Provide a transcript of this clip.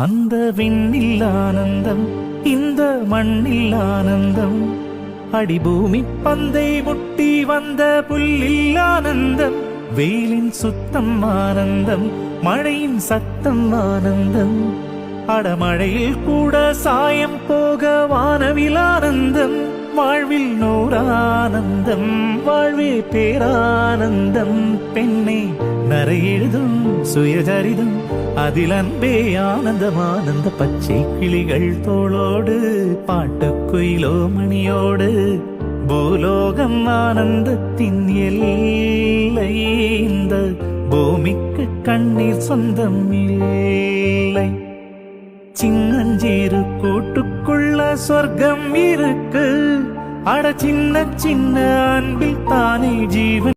அந்த விண்ணில் ஆனந்தம், இந்த மண்ணில் ஆனந்தம், அடிபூமி பந்தை முட்டி வந்த புல்லில் ஆனந்தம், வெயிலின் சுத்தம் ஆனந்தம், மழையின் சத்தம் ஆனந்தம், அடமழையில் கூட சாயம் போக வானவில் ஆனந்தம், வாழ்வில் நூறானந்தம், வாழ்வே பேரானந்தம். பெண்ணே நரையெழுதும் சுயசரிதம், அதில் அன்பே ஆனந்தம் ஆனந்த. பச்சை கிளிகள் தோளோடு பாட்டுக்குயிலோ மணியோடு, பூலோகம் ஆனந்தத்தின் எல்லை. இந்த பூமிக்கு கண்ணீர் சொந்தம் இல்லை. சின்னஞ்சீரு கூட்டுக்குள்ள சொர்க்கம் இருக்கு. அட சின்ன சின்ன அன்பில் தானே ஜீவன்